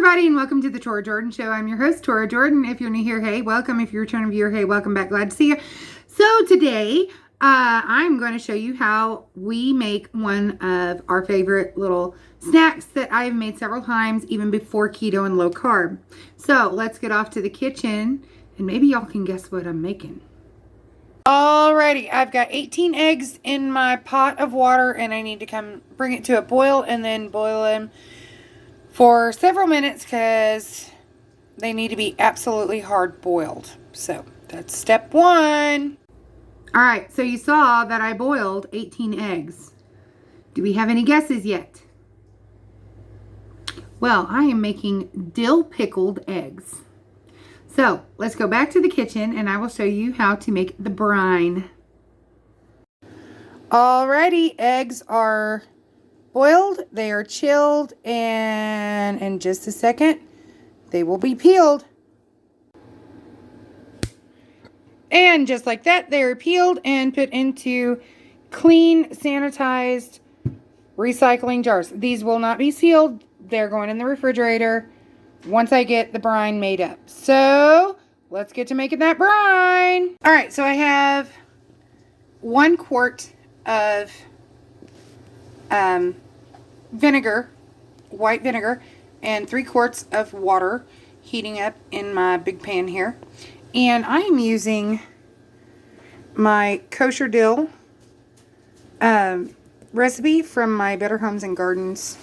everybody, and welcome to the Tora Jordan Show. I'm your host, Tora Jordan. If you're new here, hey, welcome. If you're a returning viewer, hey, welcome back. Glad to see you. So today, I'm going to show you how we make one of our favorite little snacks that I've made several times, even before keto and low carb. So let's get off to the kitchen, and maybe y'all can guess what I'm making. Alrighty, I've got 18 eggs in my pot of water, and I need to come bring it to a boil and then boil them for several minutes because they need to be absolutely hard boiled. So that's step one. All right, so you saw that I boiled 18 eggs. Do we have any guesses yet? Well, I am making dill pickled eggs. So let's go back to the kitchen and I will show you how to make the brine. Alrighty, eggs are boiled, they are chilled, and in just a second, they will be peeled. And just like that, they are peeled and put into clean, sanitized recycling jars. These will not be sealed. They're going in the refrigerator once I get the brine made up. So let's get to making that brine. All right, so I have 1 quart of vinegar, white vinegar, and 3 quarts of water heating up in my big pan here. And I am using my kosher dill recipe from my Better Homes and Gardens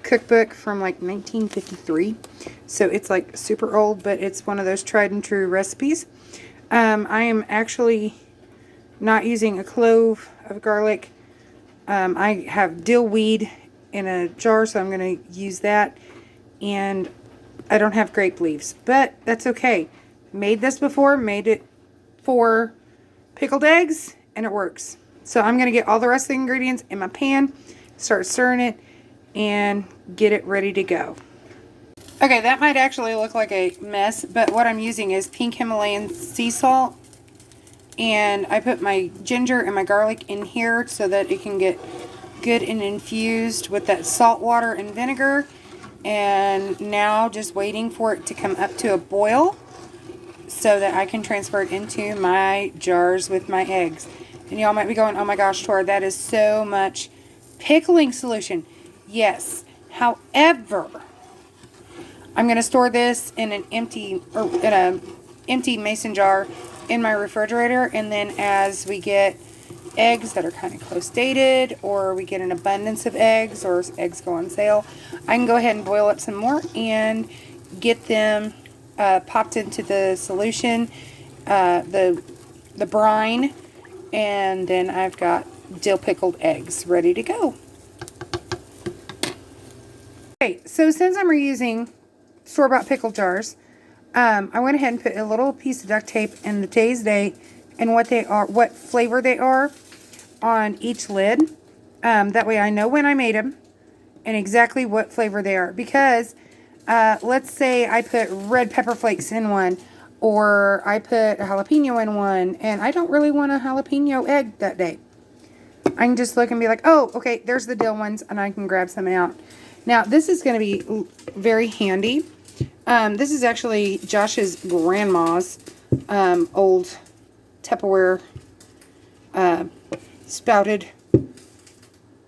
cookbook from like 1953. So it's like super old, but it's one of those tried and true recipes. I am actually not using a clove of garlic. I have dill weed in a jar, so I'm going to use that. And I don't have grape leaves, but that's okay. Made this before, made it for pickled eggs, and it works. So I'm going to get all the rest of the ingredients in my pan, start stirring it, and get it ready to go. Okay, that might actually look like a mess, but what I'm using is pink Himalayan sea salt. And I put my ginger and my garlic in here so that it can get good and infused with that salt water and vinegar. And now just waiting for it to come up to a boil so that I can transfer it into my jars with my eggs. And y'all might be going, oh my gosh, Tora, that is so much pickling solution. Yes. However, I'm going to store this in an empty mason jar in my refrigerator, and then as we get eggs that are kind of close dated, or we get an abundance of eggs, or eggs go on sale, I can go ahead and boil up some more and get them popped into the solution, the brine, and then I've got dill pickled eggs ready to go. Okay, so since I'm reusing store-bought pickle jars, I went ahead and put a little piece of duct tape and the today's date and what they are, what flavor they are on each lid. That way I know when I made them and exactly what flavor they are. Because let's say I put red pepper flakes in one, or I put a jalapeno in one, and I don't really want a jalapeno egg that day. I can just look and be like, oh, okay, there's the dill ones, and I can grab some out. Now, this is going to be very handy. This is actually Josh's grandma's old Tupperware spouted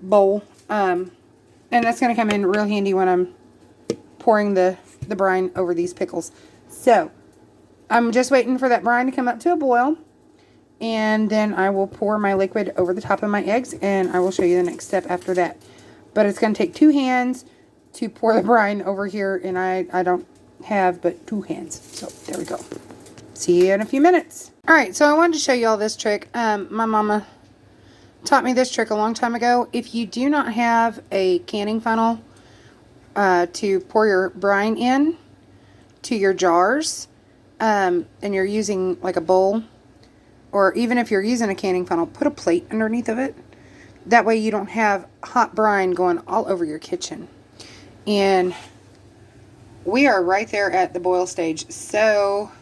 bowl. And that's going to come in real handy when I'm pouring the brine over these pickles. So, I'm just waiting for that brine to come up to a boil. And then I will pour my liquid over the top of my eggs, and I will show you the next step after that. But it's going to take 2 hands to pour the brine over here, and I don't have but 2 hands. So there we go. See you in a few minutes. Alright, so I wanted to show you all this trick. My mama taught me this trick a long time ago. If you do not have a canning funnel to pour your brine in to your jars, and you're using like a bowl, or even if you're using a canning funnel, put a plate underneath of it. That way you don't have hot brine going all over your kitchen. And we are right there at the boil stage. So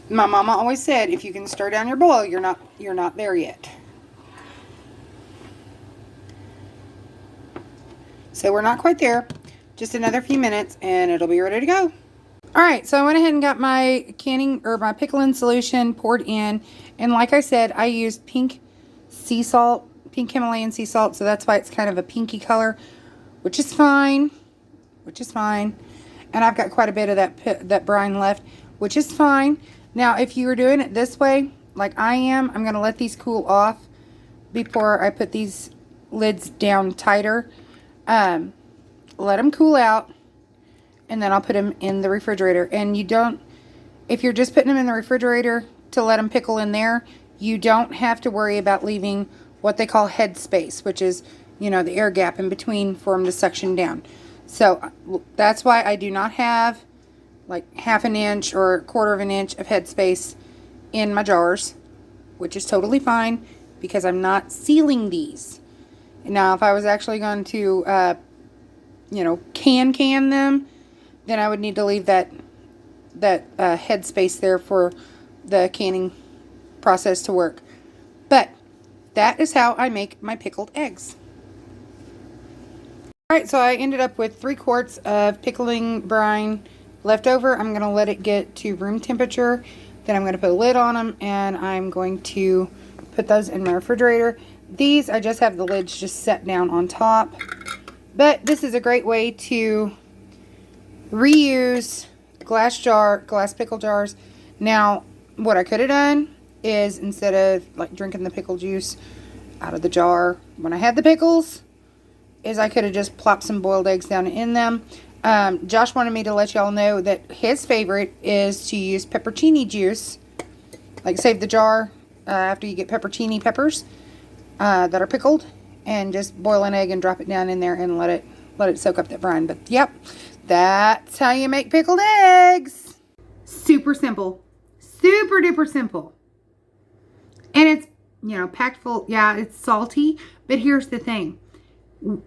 my mama always said, if you can stir down your boil, you're not there yet. So we're not quite there. just another few minutes and it'll be ready to go. All right, so I went ahead and got my canning or my pickling solution poured in. And like I said, I used pink sea salt, pink Himalayan sea salt. So that's why it's kind of a pinky color, which is fine, And I've got quite a bit of that brine left, which is fine. Now, if you were doing it this way, like I am, I'm going to let these cool off before I put these lids down tighter. Let them cool out, and then I'll put them in the refrigerator. And you don't, if you're just putting them in the refrigerator to let them pickle in there, you don't have to worry about leaving what they call head space, which is, you know, the air gap in between for them to suction down. So that's why I do not have like 1/2 inch or 1/4 inch of head space in my jars, which is totally fine because I'm not sealing these. Now, if I was actually going to, you know, can them, then I would need to leave that head space there for the canning process to work. But that is how I make my pickled eggs. Alright, so I ended up with 3 quarts of pickling brine left over. I'm going to let it get to room temperature. Then I'm going to put a lid on them, and I'm going to put those in my refrigerator. These, I just have the lids just set down on top. But this is a great way to reuse glass pickle jars. Now, what I could have done is, instead of like drinking the pickle juice out of the jar when I had the pickles, is I could have just plopped some boiled eggs down in them. Josh wanted me to let y'all know that his favorite is to use peppercini juice. Like, save the jar after you get peppercini peppers that are pickled, and just boil an egg and drop it down in there and let it soak up that brine. But yep, that's how you make pickled eggs. Super simple. Super duper simple. And it's, you know, packed full. Yeah, it's salty, but here's the thing.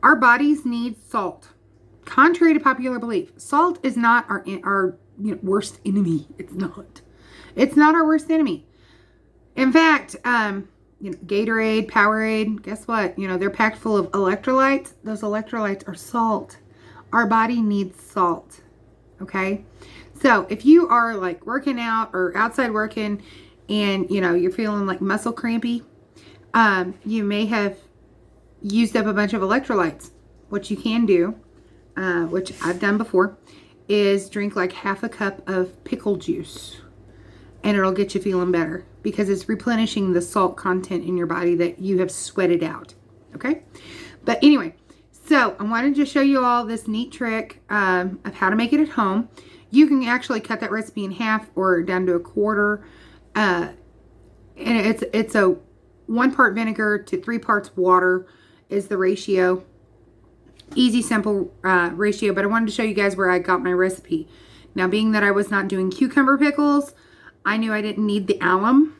Our bodies need salt. Contrary to popular belief, salt is not our you know, worst enemy. It's not. It's not our worst enemy. In fact, you know, Gatorade, Powerade, guess what? You know, they're packed full of electrolytes. Those electrolytes are salt. Our body needs salt. Okay? So, if you are like working out or outside working and, you know, you're feeling like muscle crampy, you may have used up a bunch of electrolytes. What you can do, which I've done before, is drink like 1/2 cup of pickle juice, and it'll get you feeling better because it's replenishing the salt content in your body that you have sweated out. Okay, but anyway, so I wanted to show you all this neat trick of how to make it at home. You can actually cut that recipe in half or down to 1/4, and it's a 1 part vinegar to 3 parts water is the ratio. Easy, simple ratio, but I wanted to show you guys where I got my recipe. Now, being that I was not doing cucumber pickles, I knew I didn't need the alum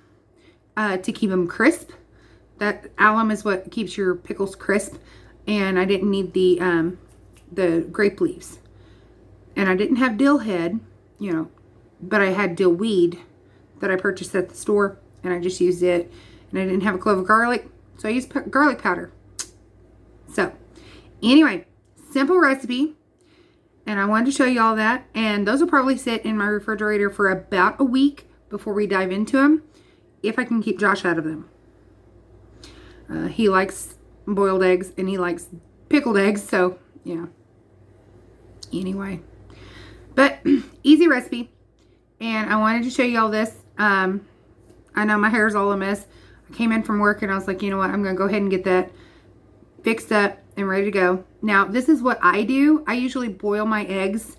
to keep them crisp. That alum is what keeps your pickles crisp, and I didn't need the grape leaves. And I didn't have dill head, you know, but I had dill weed that I purchased at the store, and I just used it. And I didn't have a clove of garlic, so I used garlic powder. So, anyway, simple recipe, and I wanted to show you all that. And those will probably sit in my refrigerator for about a week before we dive into them, if I can keep Josh out of them. He likes boiled eggs, and he likes pickled eggs, so, yeah. Anyway, but easy recipe, and I wanted to show you all this. I know my hair's all a mess. I came in from work, and I was like, you know what, I'm going to go ahead and get that fixed up and ready to go. Now, this is what I do. I usually boil my eggs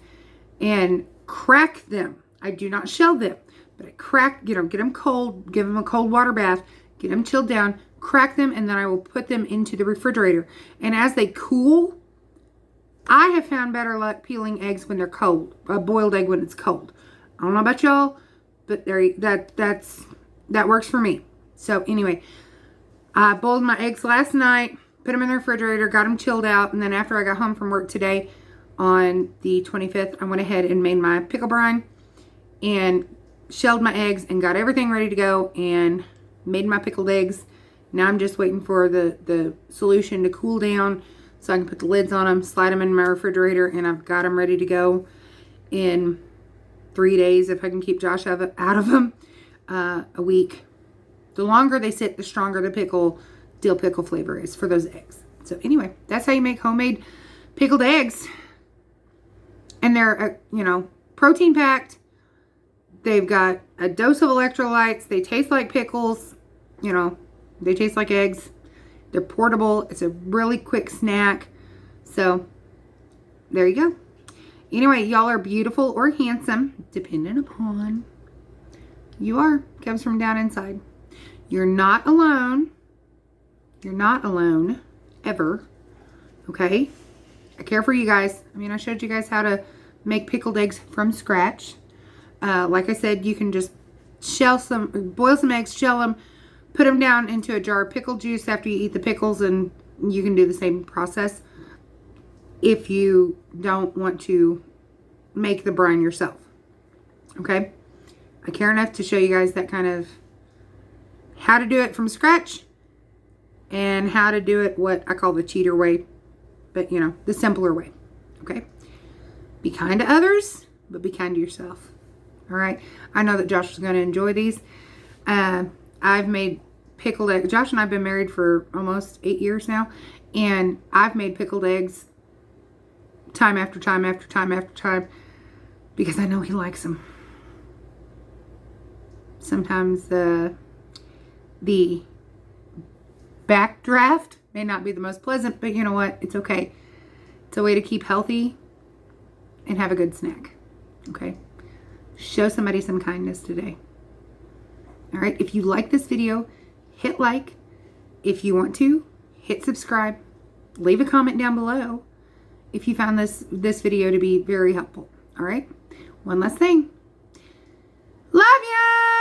and crack them. I do not shell them, but I crack, you know, get them cold, give them a cold water bath, get them chilled down, crack them, and then I will put them into the refrigerator. And as they cool, I have found better luck peeling eggs when they're cold. A boiled egg when it's cold. I don't know about y'all, but that works for me. So anyway, I boiled my eggs last night, put them in the refrigerator, got them chilled out, and then after I got home from work today on the 25th, I went ahead and made my pickle brine and shelled my eggs and got everything ready to go and made my pickled eggs. Now I'm just waiting for the solution to cool down so I can put the lids on them, slide them in my refrigerator, and I've got them ready to go in 3 days if I can keep Josh out of them. A week. The longer they sit, the stronger the dill pickle flavor is for those eggs. So anyway, that's how you make homemade pickled eggs. And they're, you know, protein packed. They've got a dose of electrolytes. They taste like pickles. You know, they taste like eggs. They're portable. It's a really quick snack. So there you go. Anyway, y'all are beautiful or handsome, depending upon you are. Comes from down inside. You're not alone. You're not alone ever. Okay? I care for you guys. I mean, I showed you guys how to make pickled eggs from scratch. Like I said, you can just boil some eggs, shell them, put them down into a jar of pickle juice after you eat the pickles, and you can do the same process if you don't want to make the brine yourself. Okay? I care enough to show you guys that kind of how to do it from scratch and how to do it what I call the cheater way, but you know, the simpler way. Okay? Be kind to others, but be kind to yourself. All right? I know that Josh is going to enjoy these. I've made pickled eggs. Josh and I have been married for almost 8 years now, and I've made pickled eggs time after time after time after time because I know he likes them. Sometimes the backdraft may not be the most pleasant, but you know what? It's okay. It's a way to keep healthy and have a good snack. Okay? Show somebody some kindness today. All right? If you like this video, hit like. If you want to, hit subscribe. Leave a comment down below if you found this video to be very helpful. All right? One last thing. Love ya!